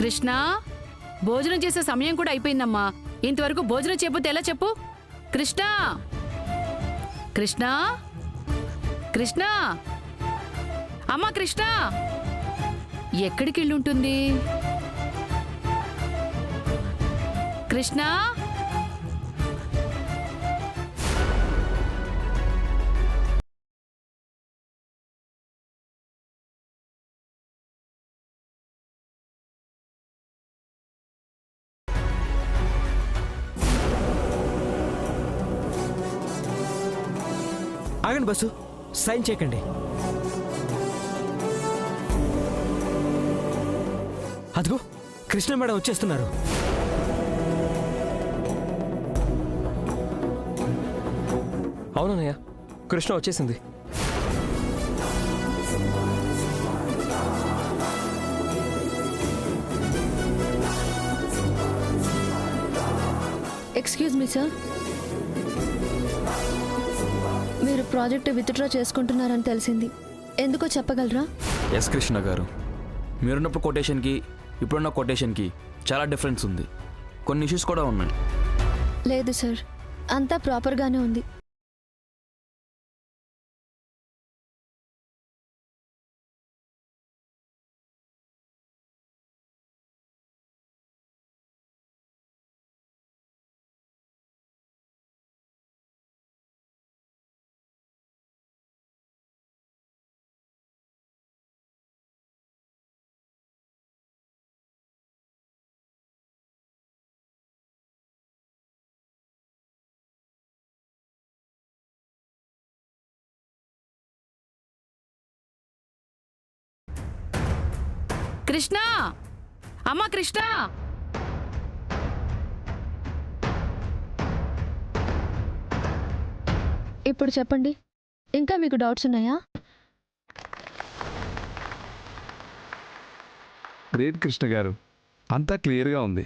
కృష్ణ, భోజనం చేసే సమయం కూడా అయిపోయిందమ్మా. ఇంతవరకు భోజనం చేయకపోతే ఎలా చెప్పు? కృష్ణ, కృష్ణ, కృష్ణ, అమ్మా కృష్ణ, ఎక్కడికి వెళ్ళుంటుంది? కృష్ణ, ఆగండి బస్సు, సైన్ చేయకండి. అదిగో కృష్ణ మేడం వచ్చేస్తున్నారు. అవునన్నయ్య, కృష్ణ వచ్చేసింది. ఎక్స్క్యూజ్ మీ సార్, మీరు ప్రాజెక్ట్ విత్డ్రా చేసుకుంటున్నారని తెలిసింది. ఎందుకో చెప్పగలరా? ఎస్ కృష్ణ గారు, మీరున్నప్పుడు కొటేషన్కి ఇప్పుడున్న కొటేషన్కి చాలా డిఫరెన్స్ ఉంది. కొన్ని ఇష్యూస్ కూడా ఉన్నాయి. లేదు సార్, అంతా ప్రాపర్గానే ఉంది. కృష్ణ, అమ్మా కృష్ణ, ఇప్పుడు చెప్పండి, ఇంకా మీకు డౌట్స్ ఉన్నాయా? గ్రేట్ కృష్ణ గారు, అంతా క్లియర్గా ఉంది.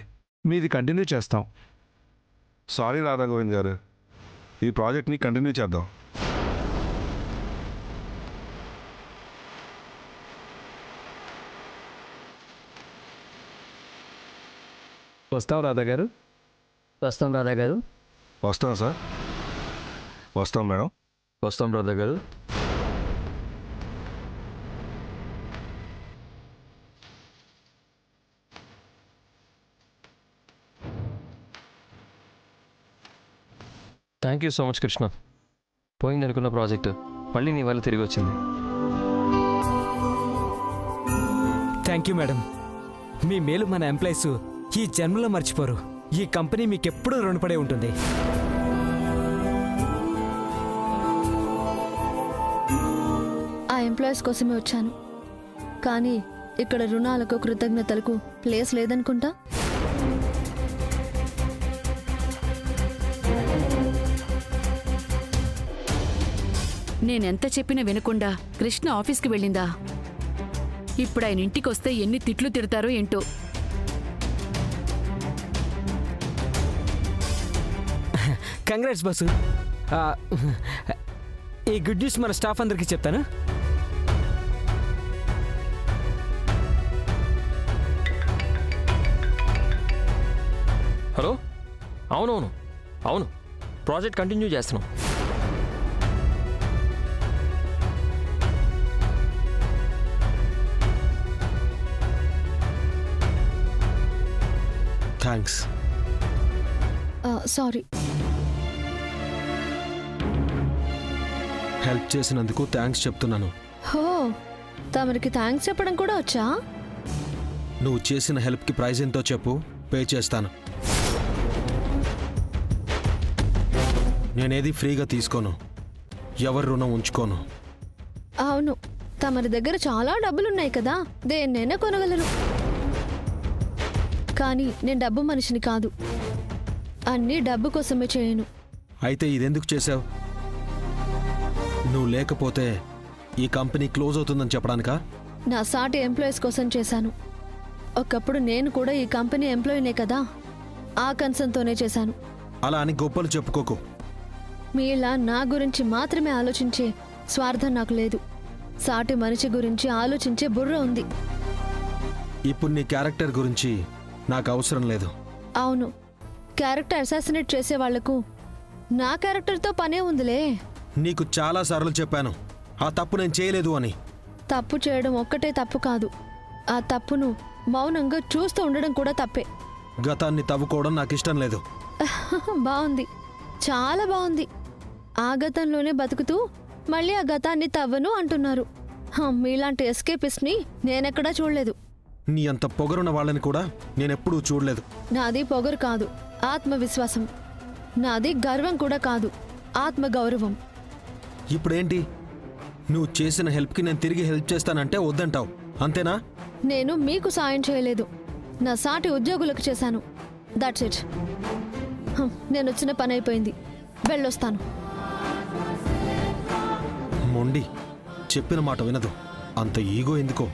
మీది కంటిన్యూ చేస్తాం. సారీ రాధా గోవింద్ గారు, ఈ ప్రాజెక్ట్ని కంటిన్యూ చేద్దాం. వస్తాం రాధా గారు. వస్తాం రాధా గారు. వస్తాం సార్, వస్తాం మేడం. వస్తాం రాధా గారు. Thank you so much Krishna. పోయింది అనుకున్న ప్రాజెక్ట్ మళ్ళీ నీ వల్ల తిరిగి వచ్చింది. Thank you madam. మీ మేలు మన ఎంప్లాయీస్ ఈ జన్మలో మర్చిపోరు. ఈ కంపెనీ మీకెప్పుడూ రుణపడే ఉంటుంది. ఆ ఎంప్లాయీస్ కోసమే వచ్చాను, కానీ ఇక్కడ రుణాలకు కృతజ్ఞతలకు ప్లేస్ లేదనుకుంటా. నేనెంత చెప్పినా వినకుండా కృష్ణ ఆఫీస్కి వెళ్ళిందా? ఇప్పుడు ఆయన ఇంటికి వస్తే ఎన్ని తిట్లు తిడతారో ఏంటో. Congrats bus. ఈ గుడ్ న్యూస్ మన స్టాఫ్ అందరికీ చెప్తాను. హలో, అవునవును అవును, ప్రాజెక్ట్ కంటిన్యూ చేస్తున్నాం. థ్యాంక్స్. సారీ. హెల్ప్ చేసినందుకు థ్యాంక్స్ చెప్తున్నాను. హో, తమరికి థ్యాంక్స్ చెప్పడం కూడా వచ్చా? నువ్వు చేసిన హెల్ప్కి ప్రైజ్ ఎంతో చెప్పు, పే చేస్తాను. నేనేది ఫ్రీగా తీసుకోను, ఎవరి రుణం ఉంచుకోను. అవును, తమరి దగ్గర చాలా డబ్బులున్నాయి కదా, దేన్నైనా కొనగలరు. కానీ నేను డబ్బు మనిషిని కాదు, అన్నీ డబ్బు కోసమే చేయను. అయితే ఇదెందుకు చేసావు? నువ్వు లేకపోతే ఈ కంపెనీ క్లోజ్ అవుతుందని చెప్పడానికా? నా సాటి ఎంప్లాయీస్ కోసం చేశాను. ఒకప్పుడు నేను కూడా ఈ కంపెనీ ఎంప్లాయీనే కదా, ఆ కన్సర్న్తోనే చేశాను. అలా అని గొప్పలు చెప్పుకోకు. మీలా నా గురించి మాత్రమే ఆలోచించే స్వార్థం నాకు లేదు. సాటి మనిషి గురించి ఆలోచించే బుర్ర ఉంది. ఇప్పుడు నీ క్యారెక్టర్ గురించి నాకు అవసరం లేదు. అవును, క్యారెక్టర్ అసాసినేట్ చేసే వాళ్లకు నా క్యారెక్టర్తో పనే ఉందిలే. నీకు చాలాసార్లు చెప్పాను ఆ తప్పు నేను చేయలేదు అని. తప్పు చేయడం ఒక్కటే తప్పు కాదు, ఆ తప్పును మౌనంగా చూస్తూ ఉండడం కూడా తప్పే. గతాన్ని తవ్వుకోవడం నాకు ఇష్టం లేదు. బాగుంది, చాలా బాగుంది. ఆ గతంలోనే బతుకుతూ మళ్ళీ ఆ గతాన్ని తవ్వను అంటున్నారు. మీలాంటి ఎస్కేపిస్ట్ని నేనెక్కడా చూడలేదు. నీ అంత పొగరున్న వాళ్ళని కూడా నేనెప్పుడూ చూడలేదు. నాది పొగరు కాదు, ఆత్మవిశ్వాసం. నాది గర్వం కూడా కాదు, ఆత్మగౌరవం. ఇప్పుడేంటి, నువ్వు చేసిన హెల్ప్కి నేను తిరిగి హెల్ప్ చేస్తానంటే వద్దంటావు, అంతేనా? నేను మీకు సాయం చేయలేదు, నా సాటి ఉద్యోగులకు చేశాను. That's it. నేను వచ్చిన పని అయిపోయింది, వెళ్ళొస్తాను. మొండి, చెప్పిన మాట వినదు. అంత ఈగో ఎందుకో.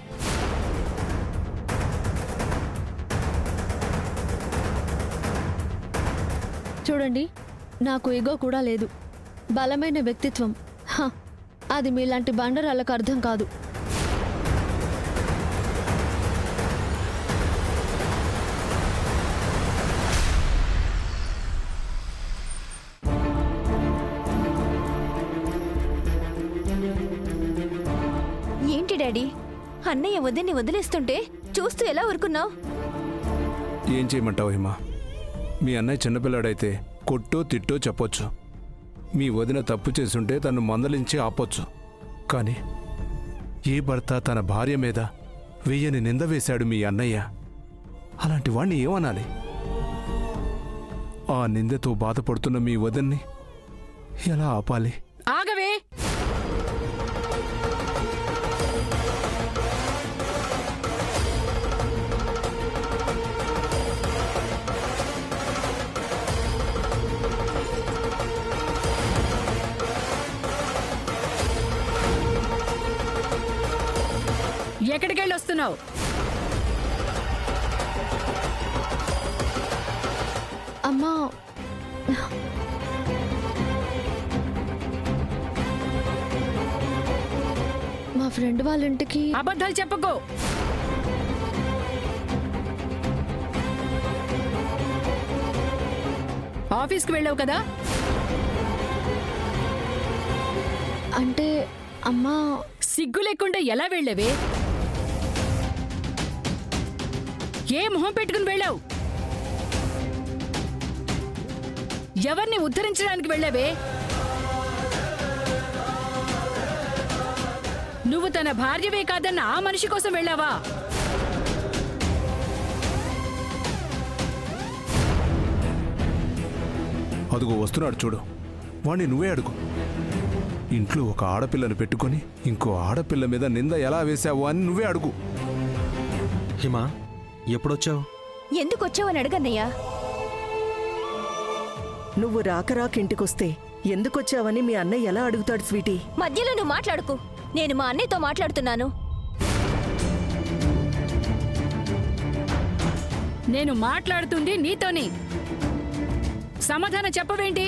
చూడండి, నాకు ఈగో కూడా లేదు, బలమైన వ్యక్తిత్వం. అది మీలాంటి బండరాళ్ళకు అర్థం కాదు. ఏంటి డాడీ, అన్నయ్య వదిన్ని వదిలేస్తుంటే చూస్తూ ఎలా ఊరుకున్నావు? ఏం చేయమంటావు హిమా? మీ అన్నయ్య చిన్నపిల్లాడైతే కొట్టో తిట్టో చెప్పొచ్చు. మీ వదిన తప్పు చేసుంటే తను మందలించి ఆపొచ్చు. కానీ ఏ భర్త తన భార్య మీద వెయ్యని నింద వేశాడు మీ అన్నయ్య. అలాంటి వాణ్ణి ఏమనాలి? ఆ నిందతో బాధపడుతున్న మీ వదిన్ని ఎలా ఆపాలి? ఆగవే! ఎక్కడికెళ్ళి వస్తున్నావు? అమ్మా, మా ఫ్రెండ్ వాళ్ళ ఇంటికి. అబద్ధాలు చెప్పకు. ఆఫీస్కి వెళ్ళావు కదా? అంటే అమ్మా, సిగ్గు లేకుండా ఎలా వెళ్ళావే? ఏ మొహం పెట్టుకుని వెళ్ళావు? ఎవరిని ఉద్ధరించడానికి వెళ్ళావే? నువ్వు తన భార్యవే కాదన్న ఆ మనిషి కోసం వెళ్ళావా? అదుగో వస్తున్నాడు చూడు, వాణ్ణి నువ్వే అడుగు. ఇంట్లో ఒక ఆడపిల్లను పెట్టుకొని ఇంకో ఆడపిల్ల మీద నింద ఎలా వేశావు అని నువ్వే అడుగు. హిమా, ఎప్పుడొచ్చావు? ఎందుకు వచ్చావని అడగన్నయ్యా. నువ్వు రాక ఇంటికొస్తే ఎందుకొచ్చావని మీ అన్నయ్య ఎలా అడుగుతాడు స్వీటీ? మధ్యలో నువ్వు మాట్లాడుకు, నేను మా అన్నయ్యతో మాట్లాడుతున్నాను. నేను మాట్లాడుతుంది నీతోని. సమాధానం చెప్పవేంటి?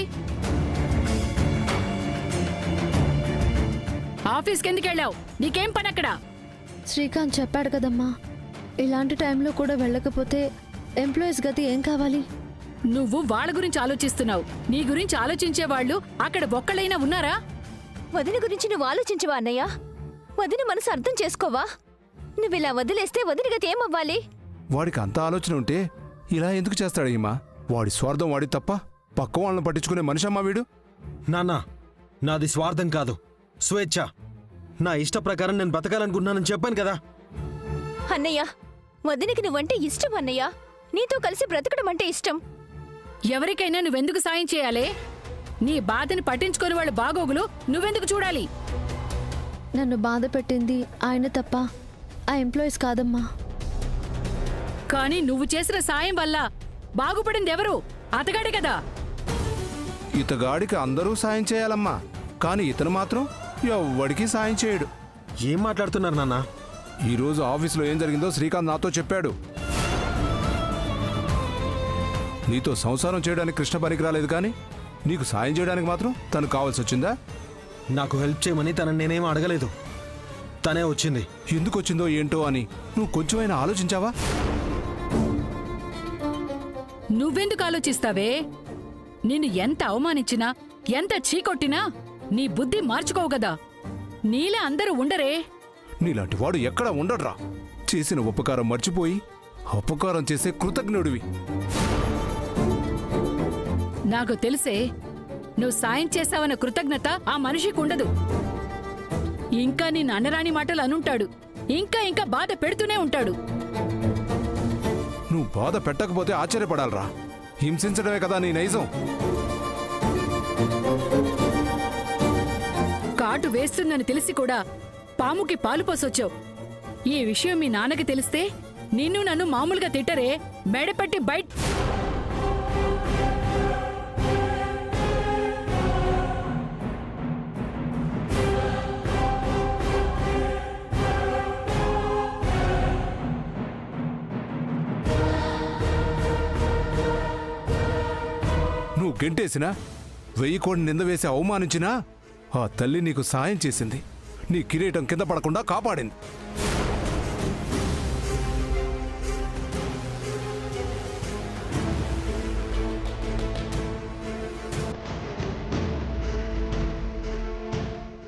ఆఫీస్కి ఎందుకు వెళ్ళావు? నీకేం పని అక్కడ? శ్రీకాంత్ చెప్పాడు కదమ్మా, ఇలాంటి టైంలో కూడా వెళ్ళకపోతే ఎంప్లాయీస్ గతి ఏం కావాలి? నువ్వు వాళ్ళ గురించి ఆలోచిస్తున్నావు. నీ గురించి ఆలోచించే వాళ్ళు అక్కడ ఒక్కళ్ళైనా ఉన్నారా? వదిన గురించి నువ్వు ఆలోచించవా అన్నయ్య? వదిన మనసు అర్థం చేసుకోవా? నువ్విలా వదిలేస్తే వదిన గతి ఏమవ్వాలి? వాడికి అంత ఆలోచన ఉంటే ఇలా ఎందుకు చేస్తాడు ఈమా? వాడి స్వార్థం వాడి తప్ప పక్క వాళ్ళని పట్టించుకునే మనిషమ్మా వీడు. నాన్న, నాది స్వార్థం కాదు, స్వేచ్ఛ. నా ఇష్ట ప్రకారం నేను బతకాలనుకుంటున్నానని చెప్పాను కదా. అన్నయ్య, వదినకి నువ్వంటే ఇష్టం అన్నయ్య. నీతో కలిసి బ్రతకడం అంటే ఇష్టం. ఎవరికైనా నువ్వెందుకు సాయం చేయాలి? నీ బాధని పట్టించుకుని వాళ్ళ బాగోగులు నువ్వెందుకు చూడాలి? నన్ను బాధ పెట్టింది ఆయన తప్ప ఆ ఎంప్లాయీస్ కాదమ్మా. కానీ నువ్వు చేసిన సాయం వల్ల బాగుపడింది ఎవరు? అతగాడే కదా. ఇతగాడికి అందరూ సాయం చేయాలమ్మా, కానీ ఇతను మాత్రం ఎవ్వడికి సాయం చేయడు. ఏం మాట్లాడుతున్నారు నాన్న? ఈరోజు ఆఫీసులో ఏం జరిగిందో శ్రీకాంత్ నాతో చెప్పాడు. నీతో సంసారం చేయడానికి కృష్ణ పనికి రాలేదు, కానీ నీకు సాయం చేయడానికి మాత్రం తను కావాల్సి వచ్చిందా? నాకు హెల్ప్ చేయమని తనని నేనేం అడగలేదు. తనే వచ్చింది. ఎందుకు వచ్చిందో ఏంటో అని నువ్వు కొంచెమైనా ఆలోచించావా? నువ్వెందుకు ఆలోచిస్తావే? నిన్ను ఎంత అవమానించినా, ఎంత చీకొట్టినా నీ బుద్ధి మార్చుకోవు గదా. నీలా అందరూ ఉండరే. నీలాంటి వాడు ఎక్కడా ఉండడ్రా. చేసిన ఉపకారం మర్చిపోయి అపకారం చేసే కృతజ్ఞుడివి. నాకు తెలిసే, నువ్వు సాయం చేశావన్న కృతజ్ఞత ఆ మనిషికి ఉండదు. ఇంకా నిన్ను అనరాని మాటలు అనుంటాడు. ఇంకా బాధ పెడుతూనే ఉంటాడు. నువ్వు బాధ పెట్టకపోతే ఆశ్చర్యపడాలరా. హింసించడమే కదా నీ నైజం. కాటు వేస్తుందని తెలిసి కూడా పాముకి పాలు పోసొచ్చావు. ఈ విషయం మీ నాన్నకి తెలిస్తే నిన్ను నన్ను మామూలుగా తిట్టరే, మెడపెట్టి బయట. నువ్వు గెంటేసినా, 1000 కోడి నింద వేసి అవమానించినా ఆ తల్లి నీకు సాయం చేసింది. నీ కిరీటం కింద పడకుండా కాపాడింది.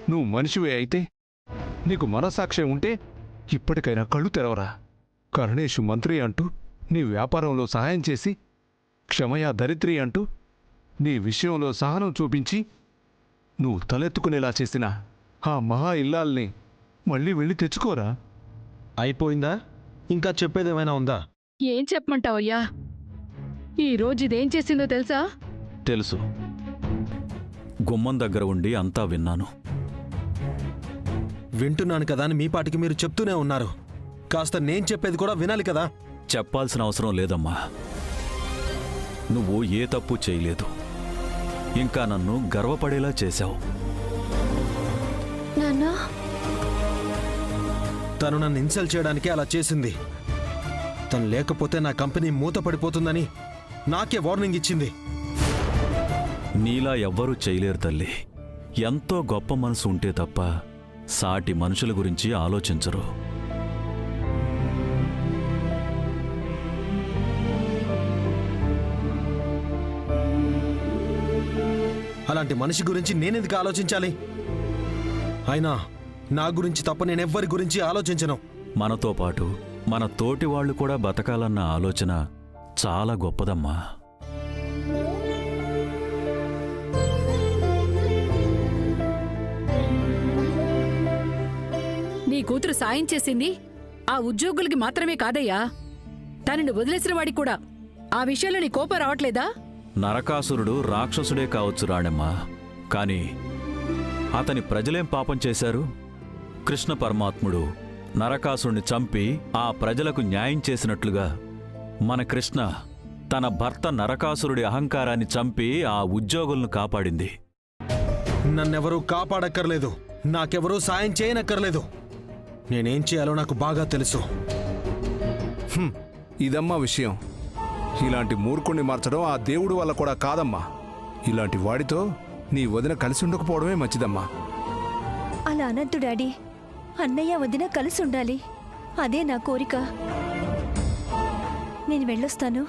నువ్వు మనిషివే అయితే, నీకు మనసాక్ష్యం ఉంటే ఇప్పటికైనా కళ్ళు తెరవరా. కరుణేషు మంత్రి అంటూ నీ వ్యాపారంలో సహాయం చేసి, క్షమయా దరిద్రి అంటూ నీ విషయంలో సహనం చూపించి నువ్వు తలెత్తుకునేలా చేసిన ఆ మహా ఇల్లాల్ని మళ్ళీ వెళ్ళి తెచ్చుకోరా. అయిపోయిందా? ఇంకా చెప్పేదేమైనా ఉందా? ఏం చెప్పమంటావయ్యా? ఈ రోజు ఇదేం చేసిందో తెలుసా? తెలుసు. గుమ్మం దగ్గర ఉండి అంతా విన్నాను. వింటున్నాను కదా అని మీ పాటికి మీరు చెప్తూనే ఉన్నారు. కాస్త నేను చెప్పేది కూడా వినాలి కదా. చెప్పాల్సిన అవసరం లేదమ్మా. నువ్వు ఏ తప్పు చేయలేదు. ఇంకా నన్ను గర్వపడేలా చేశావు. నాన్నా, తను నన్ను ఇన్సల్ట్ చేయడానికి అలా చేసింది. తను లేకపోతే నా కంపెనీ మూతపడిపోతుందని నాకే వార్నింగ్ ఇచ్చింది. నీలా ఎవ్వరూ చేయలేరు తల్లి. ఎంతో గొప్ప మనసు ఉంటే తప్ప సాటి మనుషుల గురించి ఆలోచించరు. అలాంటి మనిషి గురించి నేనెందుకు ఆలోచించాలి? అయినా నా గురించి తప్ప నేనెవ్వరి గురించి ఆలోచించను. మనతో పాటు మన తోటి వాళ్ళు కూడా బతకాలన్న ఆలోచన చాలా గొప్పదమ్మా. నీ కూతురు సాయం చేసింది ఆ ఉద్యోగులకి మాత్రమే కాదయ్యా, తనని వదిలేసిన వాడికి కూడా. ఆ విషయంలో నీ కోపం రావట్లేదా? నరకాసురుడు రాక్షసుడే కావచ్చు రాణమ్మా, కాని అతని ప్రజలేం పాపం చేశారు? కృష్ణ పరమాత్ముడు నరకాసురుణ్ణి చంపి ఆ ప్రజలకు న్యాయం చేసినట్లుగా మన కృష్ణ తన భర్త నరకాసురుడి అహంకారాన్ని చంపి ఆ ఉద్యోగులను కాపాడింది. నన్నెవరూ కాపాడక్కర్లేదు, నాకెవరూ సాయం చేయనక్కర్లేదు. నేనేం చేయాలో నాకు బాగా తెలుసు. ఇదమ్మా విషయం. ఇలాంటి మూర్ఖుణ్ణి మార్చడం ఆ దేవుడి వల్ల కూడా కాదమ్మా. ఇలాంటి వాడితో నీ వదిన కలిసి ఉండకపోవడమే మంచిదమ్మా. అలా అనద్దు డాడీ. అన్నయ్య వదిన కలిసి ఉండాలి. అదే నా కోరిక. నేను వెళ్ళొస్తాను.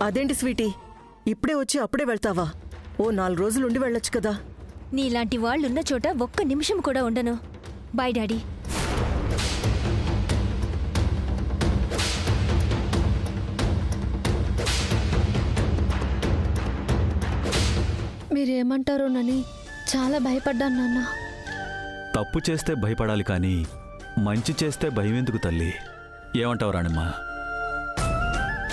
అదేంటి స్వీటీ, ఇప్పుడే వచ్చి అప్పుడే వెళ్తావా? ఓ 4 రోజులుండి వెళ్ళొచ్చు కదా. నీలాంటి వాళ్ళున్న చోట ఒక్క నిమిషం కూడా ఉండను. Bye daddy. మీరేమంటారోనని చాలా భయపడ్డాను నాన్న. తప్పు చేస్తే భయపడాలి కానీ మంచి చేస్తే భయమెందుకు తల్లి? ఏమంటావు రాణమ్మా?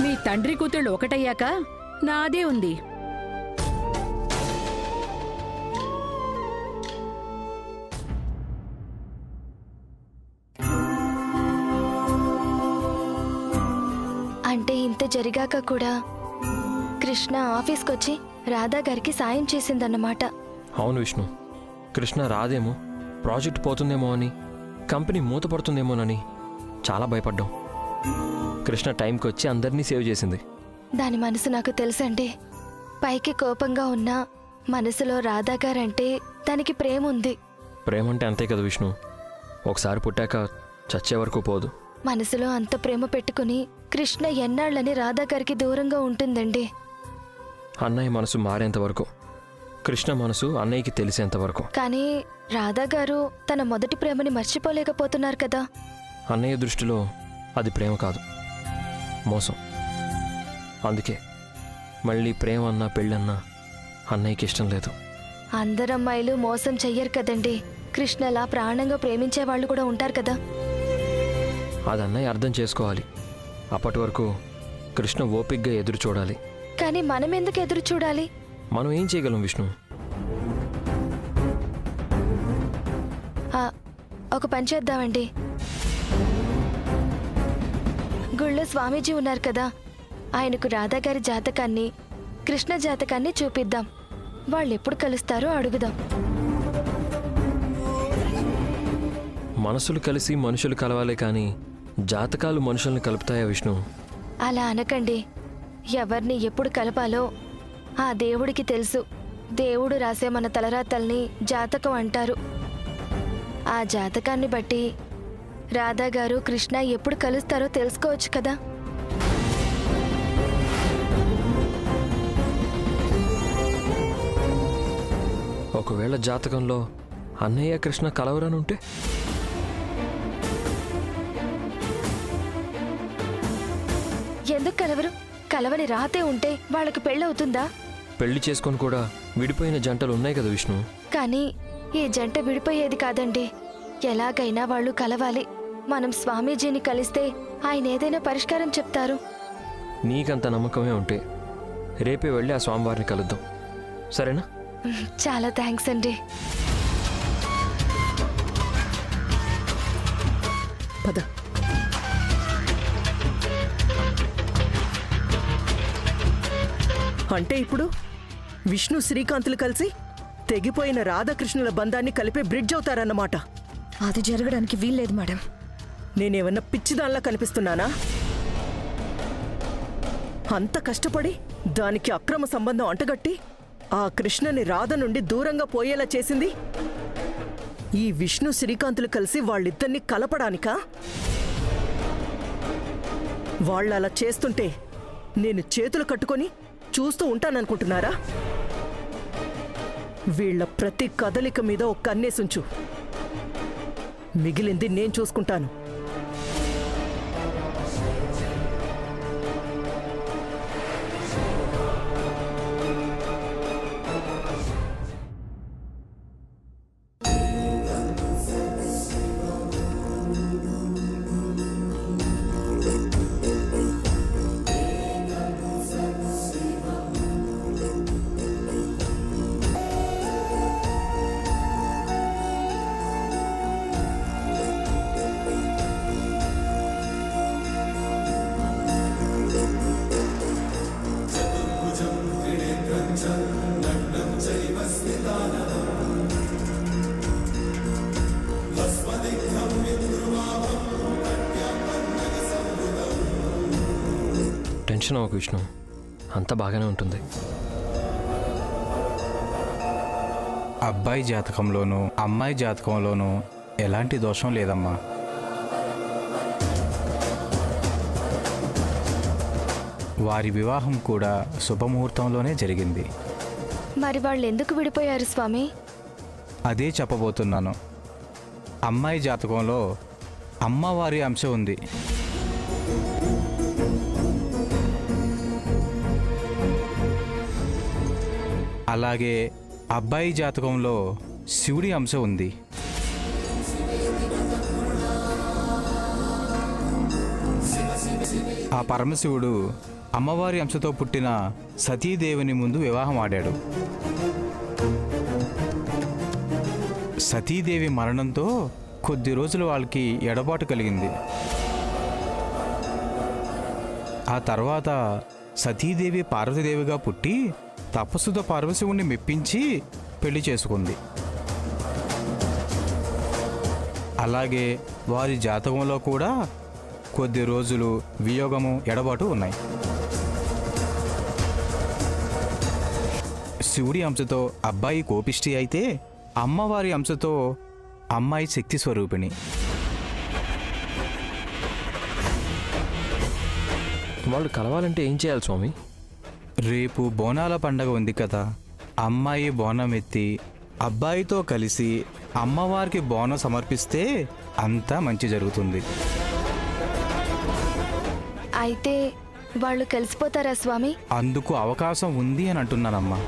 మీ తండ్రి కూతుళ్ళు ఒకటయ్యాక నాదే ఉంది. అంటే ఇంత జరిగాక కూడా కృష్ణ ఆఫీస్కొచ్చి రాధా గారికి సాయం చేసిందన్నమాట. అవును విష్ణు, కృష్ణ రాదేమో, ప్రాజెక్ట్ పోతుందేమో అని, కంపెనీ మూతపడుతుందేమోనని చాలా భయపడ్డాం. కృష్ణ టైంకి వచ్చి అందరినీ సేవ్ చేసింది. దాని మనసు నాకు తెలుసండి. పైకి కోపంగా ఉన్నా మనసులో రాధా గారంటే దానికి ప్రేమ ఉంది. ప్రేమ అంటే అంతే కదా విష్ణు. ఒకసారి పుట్టాక చచ్చే వరకు పోదు. మనసులో అంత ప్రేమ పెట్టుకుని కృష్ణ ఎన్నాళ్ళని రాధా గారికి దూరంగా ఉంటుందండి. అన్నయ్య మనసు మారేంత వరకు, కృష్ణ మనసు అన్నయ్యకి తెలిసేంత వరకు. కానీ రాధా గారు తన మొదటి ప్రేమని మర్చిపోలేకపోతున్నారు కదా. అన్నయ్య దృష్టిలో అది ప్రేమ కాదు, మోసం. అందుకే మళ్ళీ ప్రేమ అన్నా పెళ్ళన్నా అన్నయ్యకి ఇష్టం లేదు. అందరమ్మాయిలు మోసం చెయ్యరు కదండి. కృష్ణలా ప్రాణంగా ప్రేమించే వాళ్ళు కూడా ఉంటారు కదా. అది అన్నయ్య అర్థం చేసుకోవాలి. అప్పటి వరకు కృష్ణ ఓపిగ్గా ఎదురు చూడాలి. కానీ మనం ఎందుకు ఎదురు చూడాలి? మనం ఏం చేయగలం విష్ణు? ఒక పని చేద్దామండి. గుళ్ళో స్వామీజీ ఉన్నారు కదా, ఆయనకు రాధాగారి జాతకాన్ని, కృష్ణ జాతకాన్ని చూపిద్దాం. వాళ్ళు ఎప్పుడు కలుస్తారో అడుగుదాం. మనసులు కలిసి మనుషులు కలవాలే కానీ జాతకాలు మనుషుల్ని కలుపుతాయా విష్ణు? అలా అనకండి. ఎవరిని ఎప్పుడు కలపాలో ఆ దేవుడికి తెలుసు. దేవుడు రాసే మన తలరాతల్ని జాతకం అంటారు. ఆ జాతకాన్ని బట్టి రాధా గారు కృష్ణ ఎప్పుడు కలుస్తారో తెలుసుకోవచ్చు కదా. ఒకవేళ జాతకంలో అన్నయ్య కృష్ణ కలవరనుంటే? ఎందుకు కలవరు? కలవని రాతే ఉంటే వాళ్ళకి పెళ్ళవుతుందా? పెళ్లి చేసుకొని కూడా విడిపోయిన జంటలు ఉన్నాయి కదా విష్ణు. కానీ ఈ జంట విడిపోయేది కాదండి. ఎలాగైనా వాళ్ళు కలవాలి. మనం స్వామీజీని కలిస్తే ఆయన ఏదైనా పరిష్కారం చెప్తారు. నీకంత నమ్మకమే ఉంటే రేపే వెళ్ళి ఆ స్వామివారిని కలుద్దాం, సరేనా? చాలా థ్యాంక్స్ అండి. పద. అంటే ఇప్పుడు విష్ణు శ్రీకాంతులు కలిసి తెగిపోయిన రాధాకృష్ణుల బంధాన్ని కలిపే బ్రిడ్జ్ అవుతారన్నమాట. అది జరగడానికి వీల్లేదు మేడం. నేనేమన్నా పిచ్చిదానిలా కనిపిస్తున్నానా? అంత కష్టపడి దానికి అక్రమ సంబంధం అంటగట్టి ఆ కృష్ణని రాధ నుండి దూరంగా పోయేలా చేసింది ఈ విష్ణు శ్రీకాంతులు కలిసి వాళ్ళిద్దరినీ కలపడానికా? వాళ్ళు అలా చేస్తుంటే నేను చేతులు కట్టుకొని చూస్తూ ఉంటాననుకుంటున్నారా? వీళ్ల ప్రతి కదలిక మీద ఒక కన్నేసుంచు. మిగిలింది నేను చూసుకుంటాను. టెన్షన్ అవ్వకు విష్ణు, అంతా బాగానే ఉంటుంది. అబ్బాయి జాతకంలోనూ అమ్మాయి జాతకంలోనూ ఎలాంటి దోషం లేదమ్మా. వారి వివాహం కూడా శుభముహూర్తంలోనే జరిగింది. మరి వాళ్ళు ఎందుకు విడిపోయారు స్వామి? అదే చెప్పబోతున్నాను. అమ్మాయి జాతకంలో అమ్మవారి అంశం ఉంది. అలాగే అబ్బాయి జాతకంలో శివుడి అంశం ఉంది. ఆ పరమశివుడు అమ్మవారి అంశతో పుట్టిన సతీదేవిని ముందు వివాహం ఆడాడు. సతీదేవి మరణంతో కొద్ది రోజులు వాళ్ళకి ఎడబాటు కలిగింది. ఆ తర్వాత సతీదేవి పార్వతీదేవిగా పుట్టి తపస్సుతో పరమశివుణ్ణి మెప్పించి పెళ్లి చేసుకుంది. అలాగే వారి జాతకంలో కూడా కొద్ది రోజులు వియోగము ఎడబాటు ఉన్నాయి. శివుడి అంశతో అబ్బాయి కోపిష్టి అయితే అమ్మవారి అంశతో అమ్మాయి శక్తి స్వరూపిణి. వాళ్ళు కలవాలంటే ఏం చేయాలి స్వామి? రేపు బోనాల పండగ ఉంది కదా, అమ్మాయి బోనం ఎత్తి అబ్బాయితో కలిసి అమ్మవారికి బోనం సమర్పిస్తే అంతా మంచి జరుగుతుంది. అయితే వాళ్ళు కలిసిపోతారా స్వామి? అందుకు అవకాశం ఉంది అని అంటున్నానమ్మా.